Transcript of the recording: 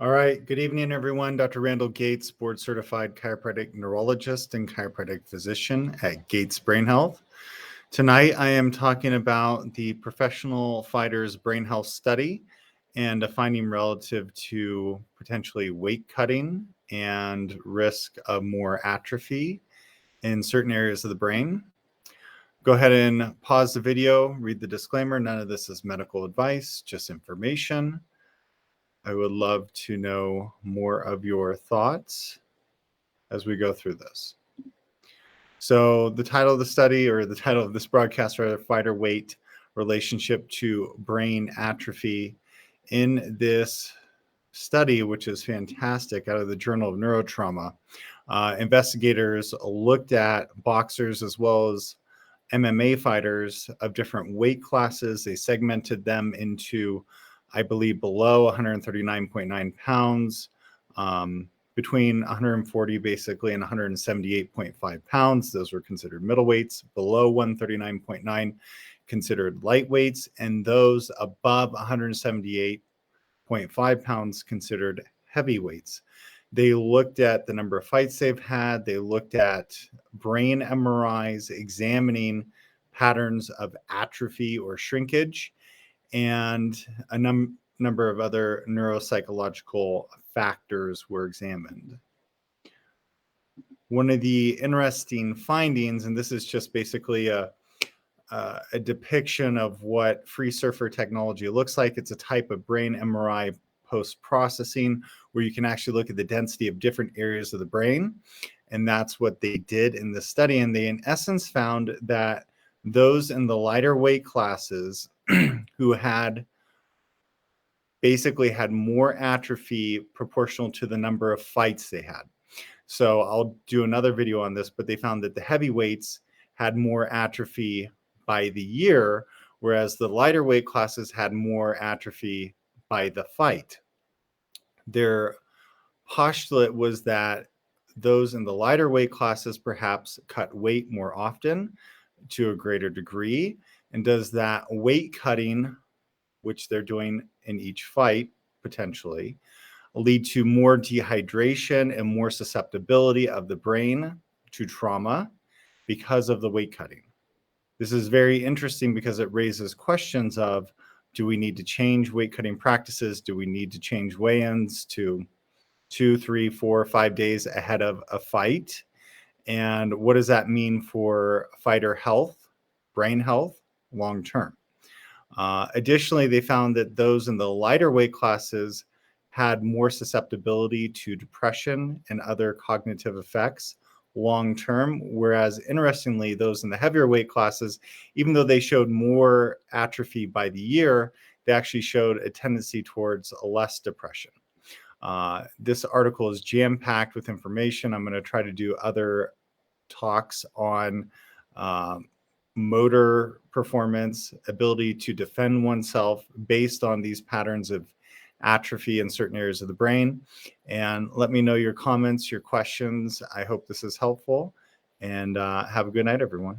All right. Good evening, everyone. Dr. Randall Gates, board certified chiropractic neurologist and chiropractic physician at Gates Brain Health. Tonight, I am talking about the professional fighters brain health study and a finding relative to potentially weight cutting and risk of more atrophy in certain areas of the brain. Go ahead and pause the video, read the disclaimer. None of this is medical advice, just information. I would love to know more of your thoughts as we go through this. So the title of the study, or the title of this broadcast, rather, fighter weight relationship to brain atrophy. In this study, which is fantastic, out of the Journal of Neurotrauma, investigators looked at boxers as well as MMA fighters of different weight classes. They segmented them into, I believe, below 139.9 pounds, between 140 basically and 178.5 pounds. Those were considered middleweights. Below 139.9 considered lightweights, and those above 178.5 pounds considered heavyweights. They looked at the number of fights they've had. They looked at brain MRIs examining patterns of atrophy or shrinkage, and a number of other neuropsychological factors were examined. One of the interesting findings, and this is just basically a depiction of what free surfer technology looks like. It's a type of brain MRI post-processing where you can actually look at the density of different areas of the brain. And that's what they did in the study. And they, in essence, found that those in the lighter weight classes who had basically had more atrophy proportional to the number of fights they had. So I'll do another video on this, but they found that the heavyweights had more atrophy by the year, whereas the lighter weight classes had more atrophy by the fight. Their postulate was that those in the lighter weight classes perhaps cut weight more often to a greater degree. And does that weight cutting, which they're doing in each fight potentially, lead to more dehydration and more susceptibility of the brain to trauma because of the weight cutting? This is very interesting because it raises questions of, do we need to change weight cutting practices? Do we need to change weigh-ins to 2, 3, 4, 5 days ahead of a fight? And what does that mean for fighter health, brain health, long term? Additionally, they found that those in the lighter weight classes had more susceptibility to depression and other cognitive effects long term, whereas interestingly, those in the heavier weight classes, even though they showed more atrophy by the year, they actually showed a tendency towards less depression. This article is jam-packed with information. I'm going to try to do other talks on motor performance, ability to defend oneself based on these patterns of atrophy in certain areas of the brain. And let me know your comments, your questions. I hope this is helpful, and have a good night, everyone.